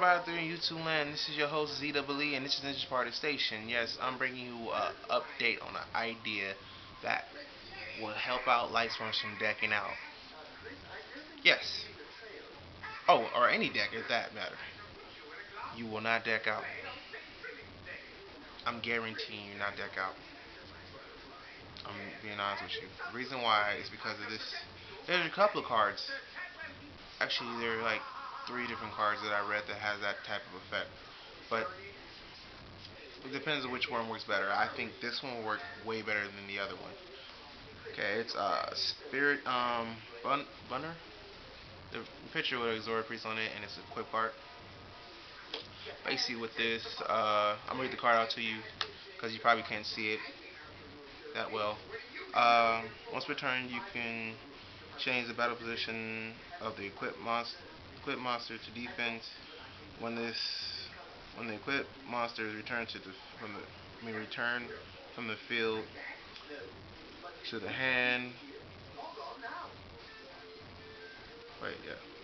everybody out there in YouTube land? This is your host ZWE, and this is Nynjaparty Station. Yes, I'm bringing you an update on an idea that will help out LightSworn from decking out. Yes. Oh, or any deck if that matter. You will not deck out. I'm guaranteeing you not deck out. I'm being honest with you. The reason why is because of this. There's a couple of cards. Actually, there are like 3 different cards that I read that has that type of effect. But it depends on which one works better. I think this one will work way better than the other one. Okay, it's Spirit Bunner. The picture with Exora Priest on it, and it's a quick art. Basically, with this, I'm gonna read the card out to you because you probably can't see it that well. Once per turn, you can change the battle position of the equipped monster to defense. When the equipped monster is returned from the field to the hand.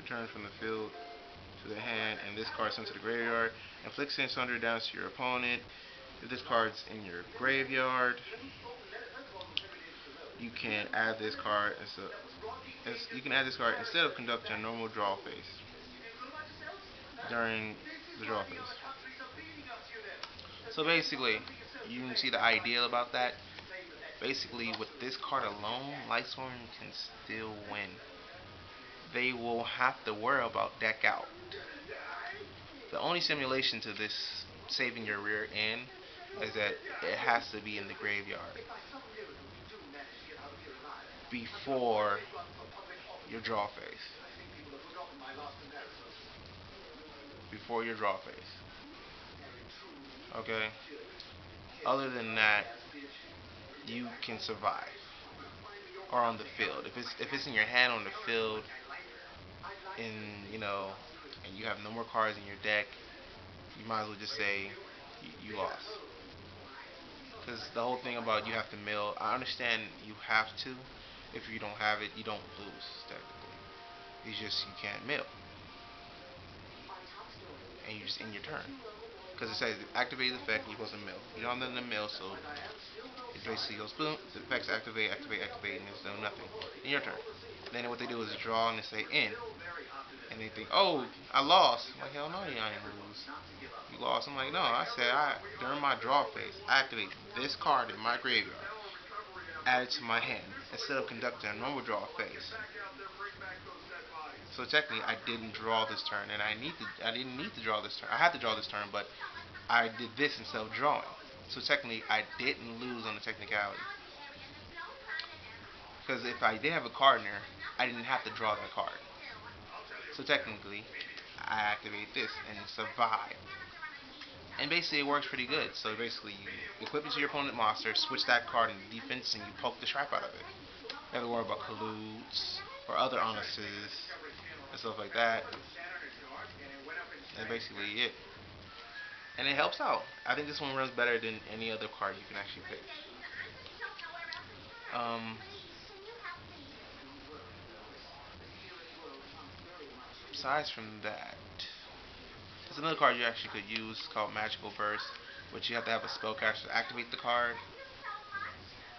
Return from the field to the hand, and this card sent to the graveyard. Inflict 600 damage to your opponent. If this card's in your graveyard, you can add this card instead of conducting a normal draw phase during the draw phase. So basically, you can see the idea about that. Basically, with this card alone, LightSworn can still win. They will have to worry about deck out. The only simulation to this saving your rear end is that it has to be in the graveyard before your draw phase. Before your draw phase. Okay? Other than that, you can survive. Or on the field. If it's in your hand on the field, and you have no more cards in your deck, you might as well just say you lost. Because the whole thing about you have to mill, I understand you have to. If you don't have it, you don't lose, technically. It's just you can't mill. And you just end your turn. Because it says activate the effect, you're supposed to mill. You don't have nothing to mill, so it basically goes boom, the effects activate, and there's no nothing. In your turn. Then what they do is draw and they say end. And they think, oh, I lost. I'm like, hell no, you ain't lose. You lost. I'm like, no, I said during my draw phase, I activate this card in my graveyard, add it to my hand, instead of conducting a normal draw phase. So technically, I didn't draw this turn, and I didn't need to draw this turn. I had to draw this turn, but I did this instead of drawing. So technically, I didn't lose on the technicality. Because if I did have a card in there, I didn't have to draw that card. So technically, I activate this and survive. And basically, it works pretty good. So basically, you equip it to your opponent's monster, switch that card in defense, and you poke the crap out of it. You have to worry about colludes or other honesties and stuff like that. And basically it. And it helps out. I think this one runs better than any other card you can actually pick. Besides from that, there's another card you actually could use called Magical Burst, which you have to have a spellcaster to activate the card.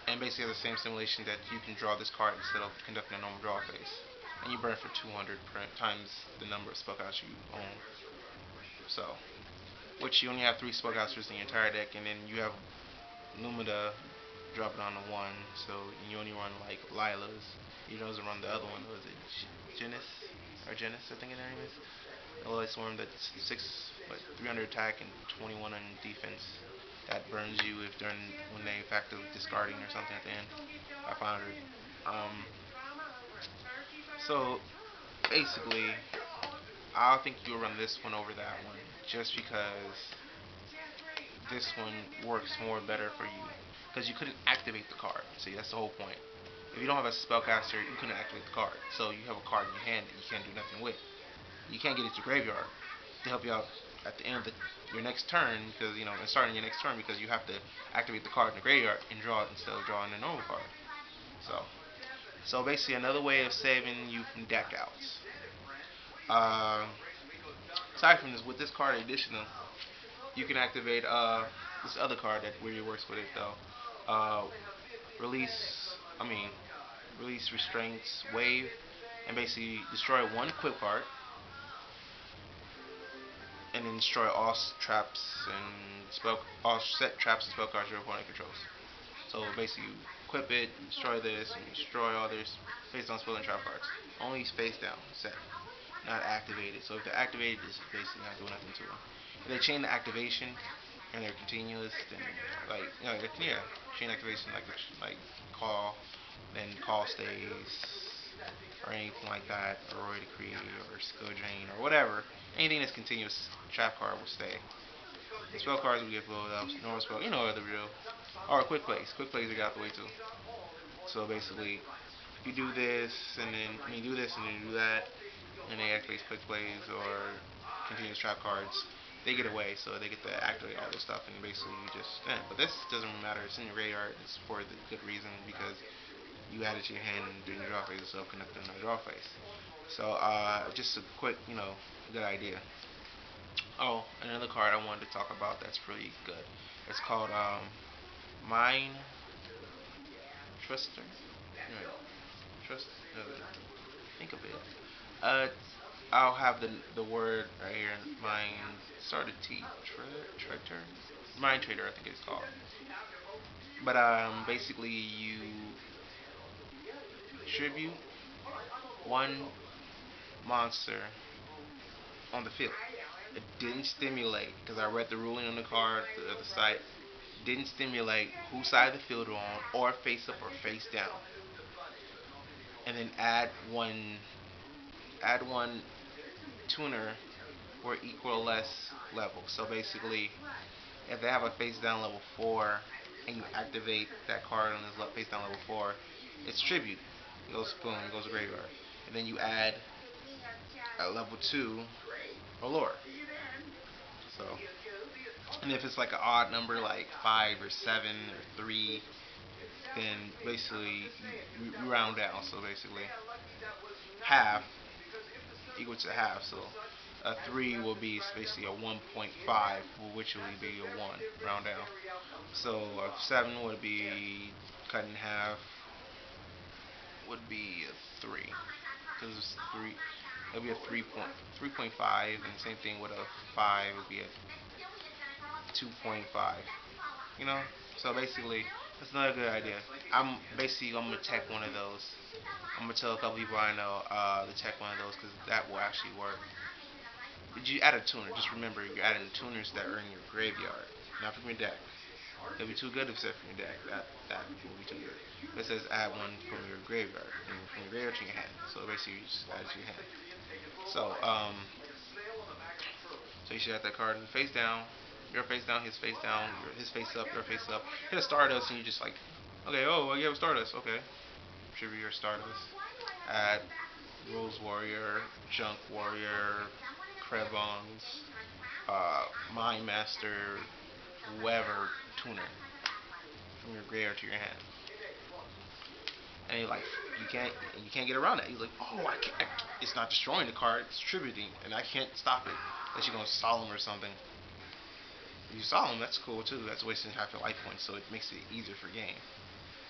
And basically has the same simulation that you can draw this card instead of conducting a normal draw phase. And you burn for 200 times the number of spellcasters you own. So, which you only have 3 spellcasters in your entire deck, and then you have Lumina drop it on the 1, so you only run like Lila's. You don't run the other one. Was it Genis? I think her name is. A LightSworn that's 300 attack and 21 on defense. That burns you when they effective discarding or something at the end. I found it. So basically, I think you'll run this one over that one, just because this one works better for you. Because you couldn't activate the card. See, that's the whole point. If you don't have a spellcaster, you couldn't activate the card. So you have a card in your hand that you can't do nothing with. You can't get it to graveyard to help you out at the end of your next turn, because and starting your next turn, because you have to activate the card in the graveyard and draw it instead of drawing a normal card. So basically another way of saving you from deck outs. Aside from this, with this card additional, you can activate this other card that really works with it though. Uh, release, I mean, release restraints wave, and basically destroy one equip card, and then destroy all traps and all set traps and spell cards your opponent controls. So basically, you equip it, destroy this, and destroy all this face down spell and trap cards. Only face down set, not activated. So if they're activated, it's basically not doing nothing to them. If they chain the activation and they're continuous, then like yeah, chain activation like call, then call stays or anything like that, or Roy Decree or Skill Drain or whatever. Anything that's continuous, trap card will stay. The spell cards will get blowed up. Normal spell, you know the real. Or quick plays. Quick plays are got out the way too. So basically, if you do this and then you do this and then you do that, and they activate quick plays or continuous trap cards, they get away. So they get to activate all this stuff, and basically you just. But this doesn't really matter. It's in your radar. It's for the good reason because you add it to your hand during your draw phase, so connect on the draw phase. So just a quick, good idea. Oh, another card I wanted to talk about that's really good. It's called Mind Truster. No, trust. Think of it. Uh, I'll have the word right here. Mind. Start a T. Trader. Mind Trader, I think it's called. But basically you tribute one monster on the field. It didn't stimulate because I read the ruling on the card at the site. Didn't stimulate whose side of the field you're on, or face up or face down, and then add one tuner or equal or less level. So basically, if they have a face down level 4 and you activate that card on his face down level 4, it's tribute. It goes boom, it goes to graveyard, and then you add a level 2 or lower. So, and if it's like an odd number, like 5 or 7 or 3, then basically you round down. So basically, half equal to half. So a 3 will be basically a 1.5, which will be a 1, round down. So a 7 would be cut in half, would be a 3. Because it's 3, it would be a 3.5, and same thing with a 5 would be a 2.5. You know? So basically, that's not a good idea. I'm gonna tech one of those. I'm gonna tell a couple people I know to tech one of those because that will actually work. But you add a tuner. Just remember, you're adding tuners that are in your graveyard, not from your deck. It'll be too good if it's from your deck. That will be too good. It says add one from your graveyard, from your graveyard to your hand. So basically, you just add it to your hand. So so you should have that card face down. Your face down, his face down, his face up, your face up. Hit a Stardust, and you just like, okay, oh, well, you have a Stardust, okay. Tribute your Stardust. Add Rose Warrior, Junk Warrior, Krebons, Mind Master, whoever tuner from your graveyard to your hand. And you're like, you can't get around that. You're like, oh, it's not destroying the card, it's tributing, and I can't stop it. Unless you're gonna solemn or something. If you solemn, that's cool too. That's wasting half your life points, so it makes it easier for game.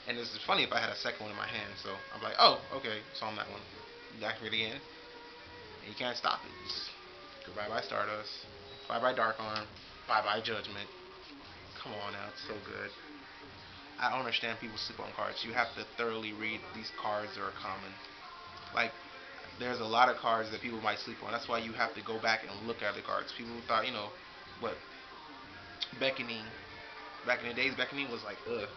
And it's funny if I had a second one in my hand, so I'm like, oh, okay, solemn that one. You activate it again, and you can't stop it. Just goodbye bye Stardust, bye bye Dark Arm, bye bye Judgment. Come on now, it's so good. I don't understand people sleep on cards. You have to thoroughly read these cards that are common. Like, there's a lot of cards that people might sleep on. That's why you have to go back and look at the cards. People thought, what, beckoning. Back in the days, beckoning was like, ugh.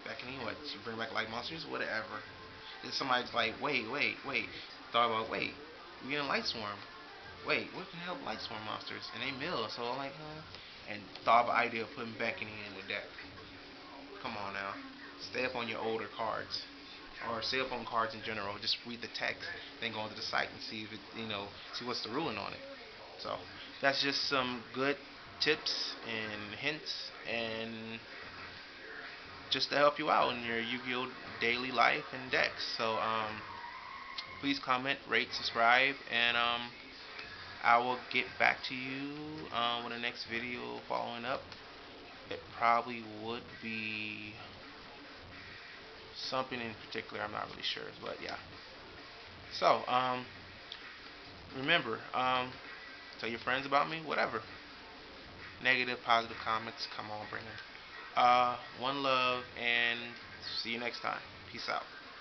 Beckoning, what? You bring back light monsters? Whatever. Then somebody's like, wait. Thought about, wait, we're getting LightSworn. Wait, what can help LightSworn monsters? And they mill, so I'm like, huh? And thought of the idea of putting beckoning in the deck. Come on now. Stay up on your older cards. Or stay up on cards in general. Just read the text, then go onto the site and see if it, see what's the ruling on it. So that's just some good tips and hints, and just to help you out in your Yu-Gi-Oh daily life and decks. So please comment, rate, subscribe, and I will get back to you with the next video following up. It probably would be something in particular. I'm not really sure, but yeah. So, remember, tell your friends about me, whatever. Negative, positive comments, come on, bring them. One love, and see you next time. Peace out.